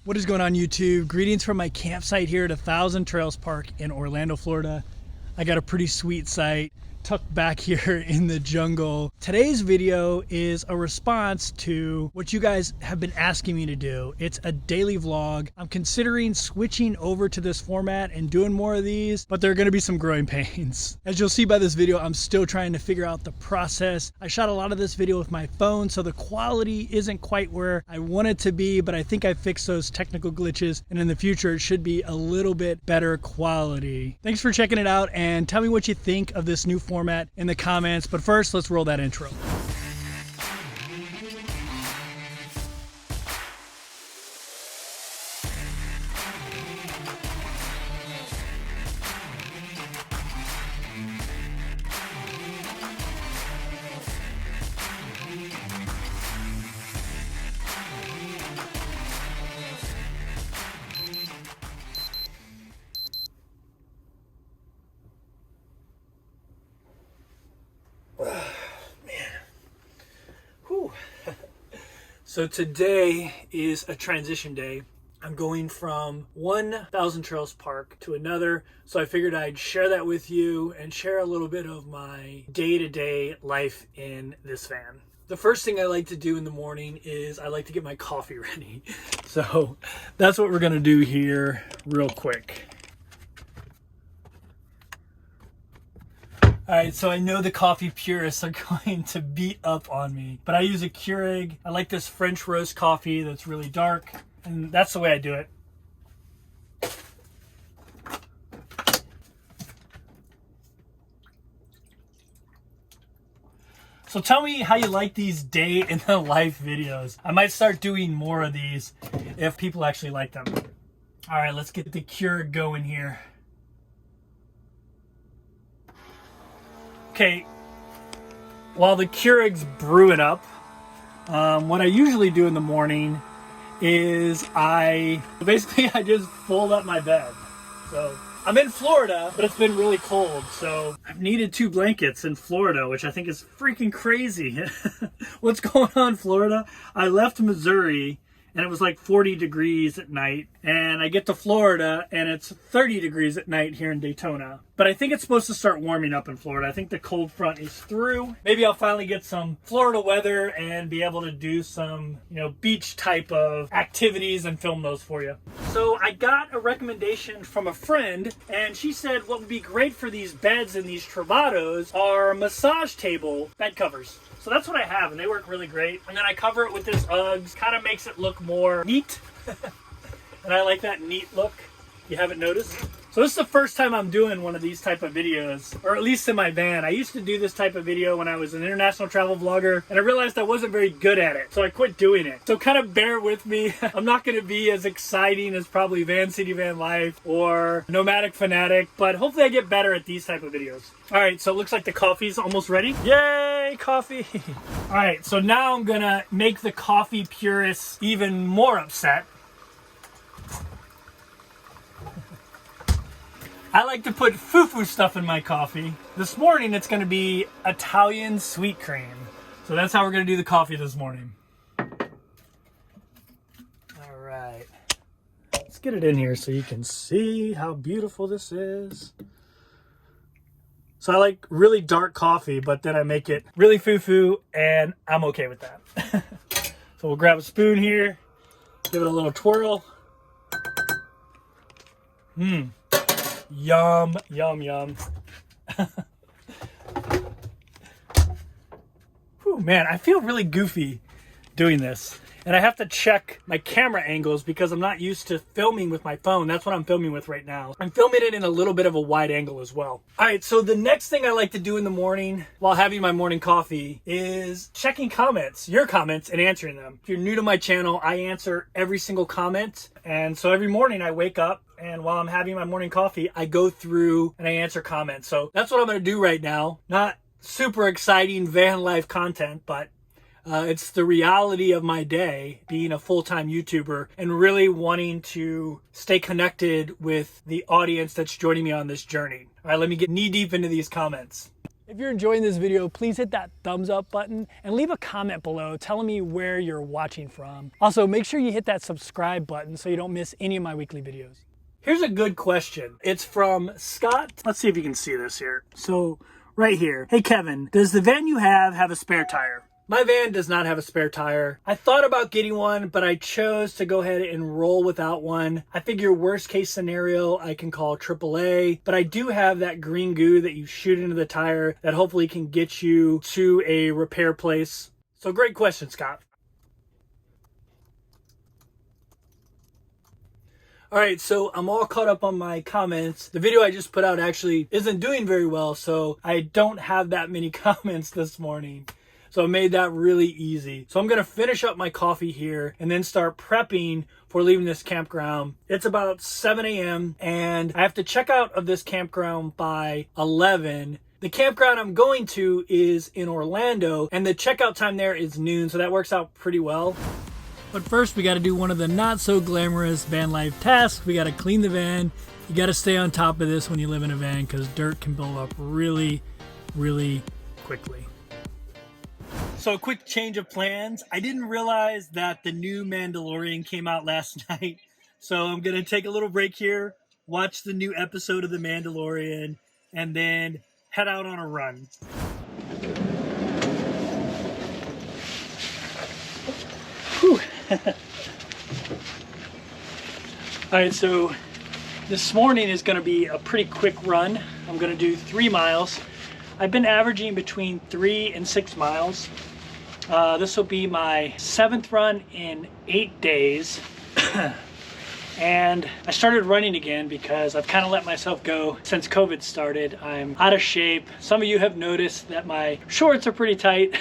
What is going on, YouTube? Greetings from my campsite here at 1,000 Trails Park in Orlando, Florida. I got a pretty sweet site tucked back here in the jungle. Today's video is a response to what you guys have been asking me to do. It's a daily vlog. I'm considering switching over to this format and doing more of these, but there are gonna be some growing pains. As you'll see by this video, I'm still trying to figure out the process. I shot a lot of this video with my phone, so the quality isn't quite where I want it to be, but I think I fixed those technical glitches, and in the future, it should be a little bit better quality. Thanks for checking it out, and tell me what you think of this new format in the comments. But first, let's roll that intro. So today is a transition day. I'm going from 1,000 Trails Park to another, so I figured I'd share that with you and share a little bit of my day-to-day life in this van. The first thing I like to do in the morning is I like to get my coffee ready. So that's what we're gonna do here real quick. All right, so I know the coffee purists are going to beat up on me, but I use a Keurig. I like this French roast coffee that's really dark, and that's the way I do it. So tell me how you like these day in the life videos. I might start doing more of these if people actually like them. All right, let's get the Keurig going here. Okay, while the Keurig's brewing up, what I usually do in the morning is I just fold up my bed. So I'm in Florida, but it's been really cold, so I've needed 2 blankets in Florida, which I think is freaking crazy. What's going on, Florida? I left Missouri and it was like 40 degrees at night, and I get to Florida and it's 30 degrees at night here in Daytona. But I think it's supposed to start warming up in Florida. I think the cold front is through. Maybe I'll finally get some Florida weather and be able to do some, beach type of activities and film those for you. So I got a recommendation from a friend, and she said what would be great for these beds and these travatos are massage table bed covers. So that's what I have, and they work really great. And then I cover it with this Uggs, kind of makes it look more neat. And I like that neat look. You haven't noticed? So this is the first time I'm doing one of these type of videos, or at least in my van. I used to do this type of video when I was an international travel vlogger, and I realized I wasn't very good at it, so I quit doing it. So kind of bear with me. I'm not going to be as exciting as probably Van City Van Life or Nomadic Fanatic, but hopefully I get better at these type of videos. All right, so it looks like the coffee's almost ready. Yay, coffee! All right, so now I'm gonna make the coffee purists even more upset. I like to put foo-foo stuff in my coffee. This morning, it's gonna be Italian sweet cream. So that's how we're gonna do the coffee this morning. All right, let's get it in here so you can see how beautiful this is. So I like really dark coffee, but then I make it really foo-foo, and I'm okay with that. So we'll grab a spoon here, give it a little twirl. Yum, yum, yum. Whew, man, I feel really goofy doing this. And I have to check my camera angles because I'm not used to filming with my phone. That's what I'm filming with right now. I'm filming it in a little bit of a wide angle as well. All right, so the next thing I like to do in the morning while having my morning coffee is checking comments, your comments, and answering them. If you're new to my channel, I answer every single comment. And so every morning I wake up, and while I'm having my morning coffee, I go through and I answer comments. So that's what I'm gonna do right now. Not super exciting van life content, but it's the reality of my day being a full-time YouTuber and really wanting to stay connected with the audience that's joining me on this journey. All right, let me get knee deep into these comments. If you're enjoying this video, please hit that thumbs up button and leave a comment below telling me where you're watching from. Also, make sure you hit that subscribe button so you don't miss any of my weekly videos. Here's a good question. It's from Scott. Let's see if you can see this here. So right here. Hey Kevin, does the van you have a spare tire? My van does not have a spare tire. I thought about getting one, but I chose to go ahead and roll without one. I figure worst case scenario, I can call AAA, but I do have that green goo that you shoot into the tire that hopefully can get you to a repair place. So great question, Scott. All right, so I'm all caught up on my comments. The video I just put out actually isn't doing very well, so I don't have that many comments this morning. So I made that really easy. So I'm gonna finish up my coffee here and then start prepping for leaving this campground. It's about 7 a.m. and I have to check out of this campground by 11. The campground I'm going to is in Orlando and the checkout time there is noon, so that works out pretty well. But first we gotta do one of the not so glamorous van life tasks. We gotta clean the van. You gotta stay on top of this when you live in a van because dirt can build up really, really quickly. So a quick change of plans. I didn't realize that the new Mandalorian came out last night. So I'm going to take a little break here, watch the new episode of The Mandalorian, and then head out on a run. Whew. All right, so this morning is going to be a pretty quick run. I'm going to do 3 miles. I've been averaging between 3 and 6 miles. This will be my 7th run in 8 days. And I started running again because I've kind of let myself go since COVID started. I'm out of shape. Some of you have noticed that my shorts are pretty tight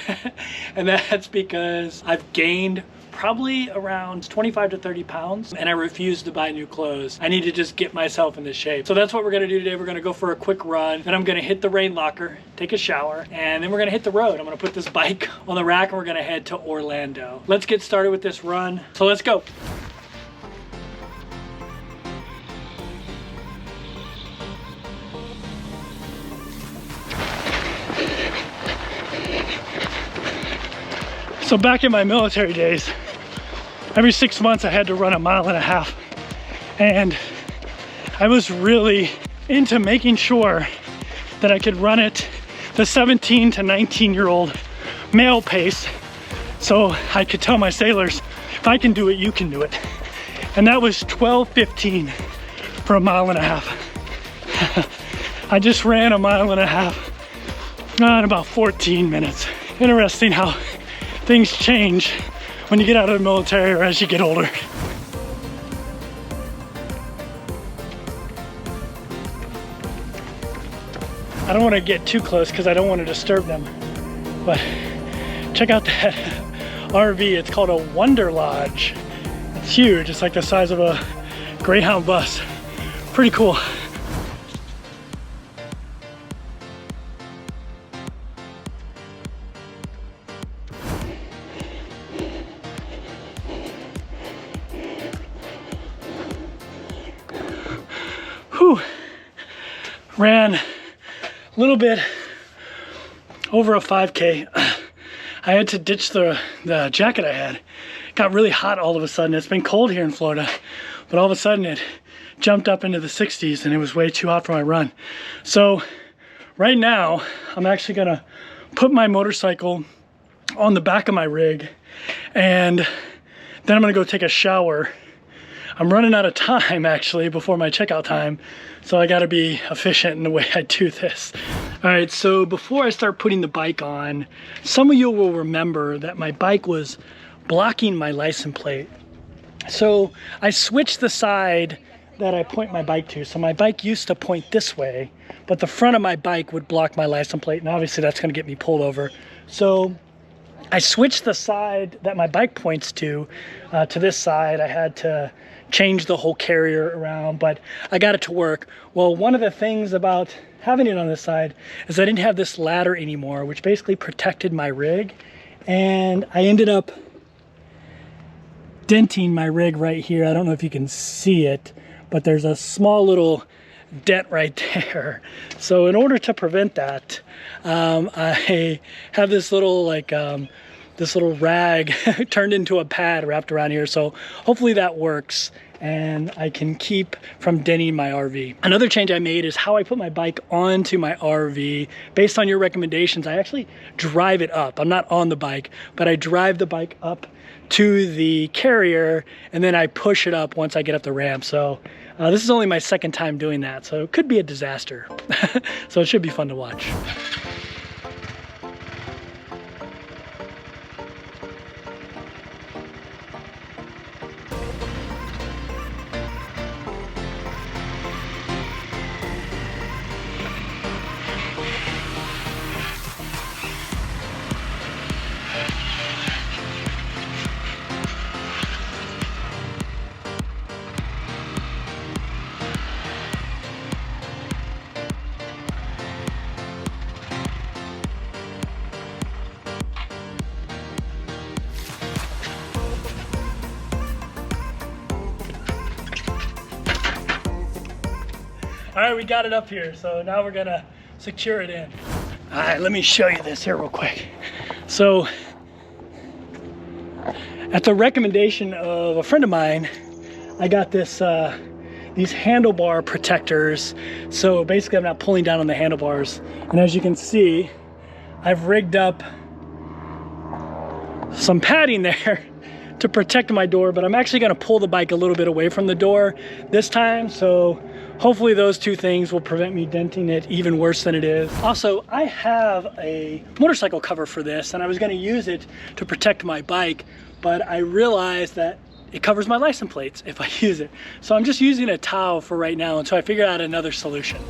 and that's because I've gained probably around 25 to 30 pounds and I refuse to buy new clothes. I need to just get myself into shape. So that's what we're gonna do today. We're gonna go for a quick run, then I'm gonna hit the rain locker, take a shower, and then we're gonna hit the road. I'm gonna put this bike on the rack and we're gonna head to Orlando. Let's get started with this run. So let's go. So back in my military days, every 6 months I had to run 1.5 miles. And I was really into making sure that I could run at the 17 to 19-year-old male pace so I could tell my sailors, if I can do it, you can do it. And that was 12:15 for 1.5 miles. I just ran 1.5 miles in about 14 minutes. Interesting how things change when you get out of the military or as you get older. I don't want to get too close because I don't want to disturb them, but check out that RV. It's called a Wonder Lodge. It's huge. It's like the size of a Greyhound bus. Pretty cool. Ran a little bit over a 5K. I had to ditch the jacket I had. It got really hot all of a sudden. It's been cold here in Florida, but all of a sudden it jumped up into the 60s and it was way too hot for my run. So right now I'm actually gonna put my motorcycle on the back of my rig and then I'm gonna go take a shower. I'm running out of time actually before my checkout time, so I gotta be efficient in the way I do this. All right, so before I start putting the bike on, some of you will remember that my bike was blocking my license plate. So I switched the side that I point my bike to. So my bike used to point this way, but the front of my bike would block my license plate, and obviously that's gonna get me pulled over. So I switched the side that my bike points to this side. I had to change the whole carrier around, but I got it to work. Well, one of the things about having it on this side is I didn't have this ladder anymore, which basically protected my rig. And I ended up denting my rig right here. I don't know if you can see it, but there's a small little dent right there. So in order to prevent that, I have this little this little rag turned into a pad wrapped around here. So hopefully that works and I can keep from denting my RV. Another change I made is how I put my bike onto my RV. Based on your recommendations, I actually drive it up. I'm not on the bike, but I drive the bike up to the carrier and then I push it up once I get up the ramp. So this is only my second time doing that, so it could be a disaster. So it should be fun to watch. All right, we got it up here, so now we're gonna secure it in. All right, let me show you this here real quick. So, at the recommendation of a friend of mine, I got this these handlebar protectors. So basically I'm not pulling down on the handlebars. And as you can see, I've rigged up some padding there to protect my door, but I'm actually gonna pull the bike a little bit away from the door this time. So hopefully those two things will prevent me denting it even worse than it is. Also, I have a motorcycle cover for this and I was gonna use it to protect my bike, but I realized that it covers my license plates if I use it. So I'm just using a towel for right now until I figure out another solution.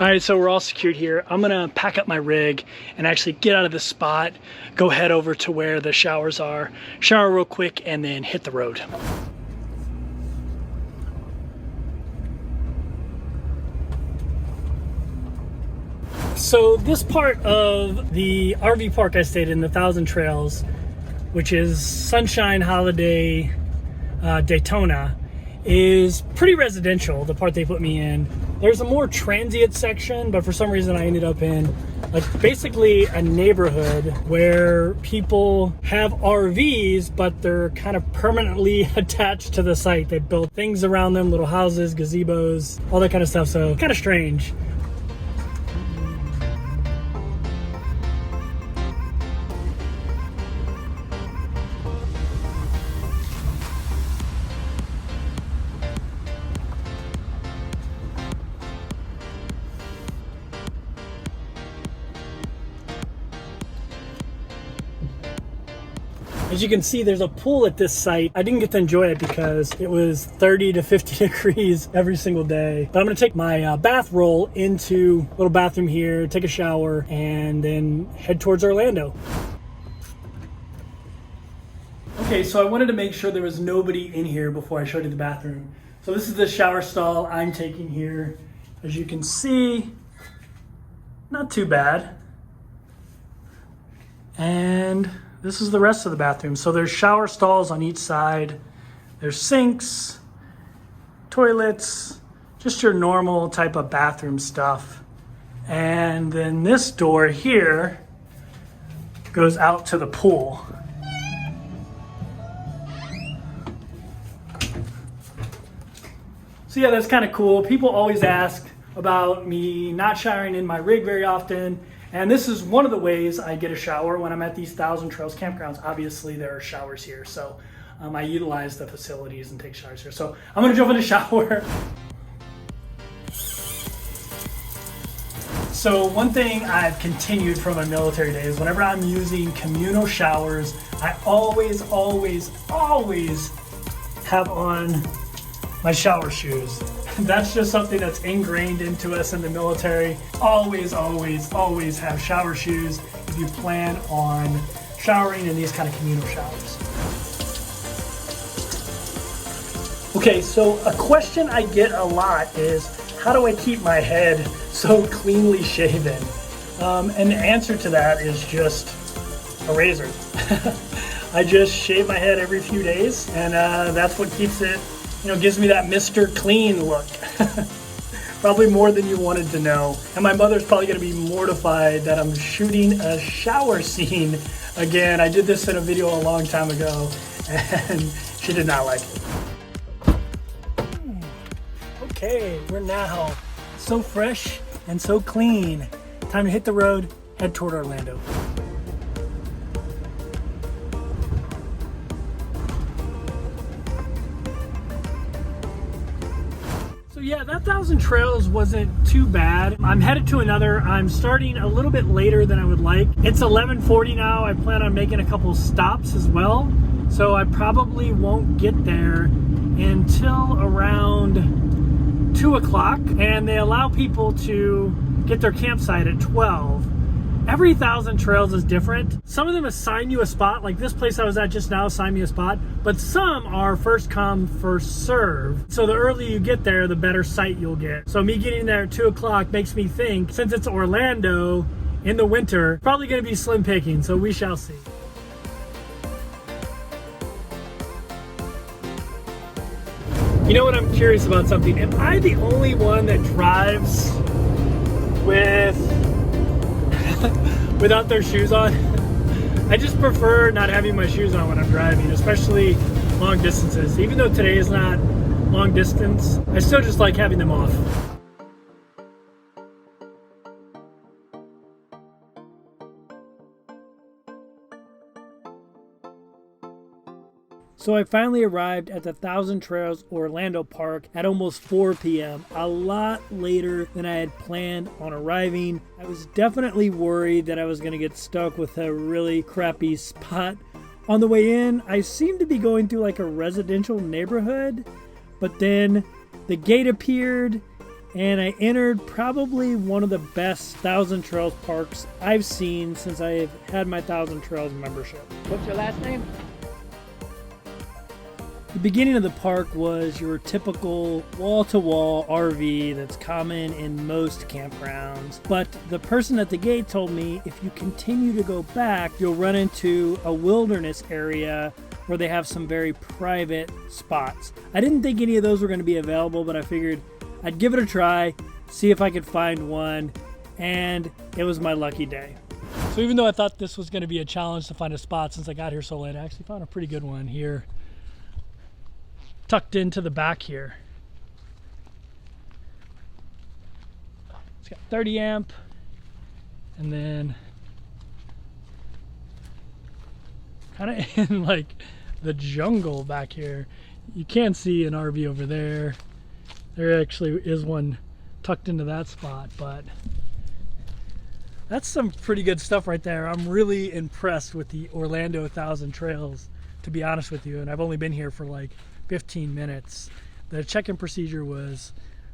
All right, so we're all secured here. I'm gonna pack up my rig and actually get out of this spot, go head over to where the showers are, shower real quick, and then hit the road. So this part of the RV park I stayed in, the Thousand Trails, which is Sunshine Holiday Daytona, is pretty residential, the part they put me in. There's a more transient section, but for some reason I ended up in like basically a neighborhood where people have RVs, but they're kind of permanently attached to the site. They built things around them, little houses, gazebos, all that kind of stuff. So kind of strange. As you can see, there's a pool at this site. I didn't get to enjoy it because it was 30 to 50 degrees every single day. But I'm gonna take my bath roll into a little bathroom here, take a shower, and then head towards Orlando. Okay, so I wanted to make sure there was nobody in here before I showed you the bathroom. So this is the shower stall I'm taking here. As you can see, not too bad. And this is the rest of the bathroom. So there's shower stalls on each side. There's sinks, toilets, just your normal type of bathroom stuff. And then this door here goes out to the pool. So yeah, that's kind of cool. People always ask about me not showering in my rig very often. And this is one of the ways I get a shower when I'm at these Thousand Trails campgrounds. Obviously, there are showers here, so I utilize the facilities and take showers here. So I'm gonna jump in the shower. So one thing I've continued from my military days, whenever I'm using communal showers, I always have on my shower shoes. That's just something that's ingrained into us in the military. Always have shower shoes if you plan on showering in these kind of communal showers. Okay, so a question I get a lot is, how do I keep my head so cleanly shaven? And the answer to that is just a razor. I just shave my head every few days, and that's what keeps it, gives me that Mr. Clean look. Probably more than you wanted to know. And my mother's probably gonna be mortified that I'm shooting a shower scene again. I did this in a video a long time ago, and she did not like it. Okay, we're now so fresh and so clean. Time to hit the road, head toward Orlando. So yeah, that 1,000 trails wasn't too bad. I'm headed to another. I'm starting a little bit later than I would like. It's 11:40 now. I plan on making a couple stops as well. So I probably won't get there until around 2 o'clock. And they allow people to get their campsite at 12. Every 1,000 trails is different. Some of them assign you a spot, like this place I was at just now assigned me a spot, but some are first come, first serve. So the earlier you get there, the better site you'll get. So me getting there at 2 o'clock makes me think, since it's Orlando in the winter, probably gonna be slim picking, so we shall see. You know what, I'm curious about something. Am I the only one that drives without their shoes on? I just prefer not having my shoes on when I'm driving, especially long distances. Even though today is not long distance, I still just like having them off. So I finally arrived at the 1,000 Trails Orlando Park at almost 4 p.m. A lot later than I had planned on arriving. I was definitely worried that I was going to get stuck with a really crappy spot. On the way in, I seemed to be going through like a residential neighborhood, but then the gate appeared and I entered probably one of the best 1,000 Trails parks I've seen since I've had my 1,000 Trails membership. What's your last name? The beginning of the park was your typical wall-to-wall RV that's common in most campgrounds. But the person at the gate told me if you continue to go back, you'll run into a wilderness area where they have some very private spots. I didn't think any of those were going to be available, but I figured I'd give it a try, see if I could find one, and it was my lucky day. So even though I thought this was going to be a challenge to find a spot since I got here so late, I actually found a pretty good one here, tucked into the back here. It's got 30 amp and then kind of in like the jungle back here. You can see an RV over there. There actually is one tucked into that spot, but that's some pretty good stuff right there. I'm really impressed with the Orlando 1,000 Trails, to be honest with you, and I've only been here for like 15 minutes. The check-in procedure was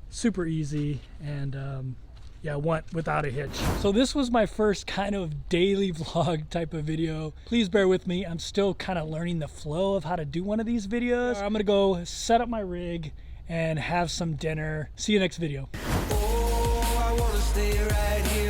super easy and yeah, went without a hitch. So this was my first kind of daily vlog type of video. Please bear with me. I'm still kind of learning the flow of how to do one of these videos. I'm gonna go set up my rig and have some dinner. See you next video. Oh, I wanna stay right here.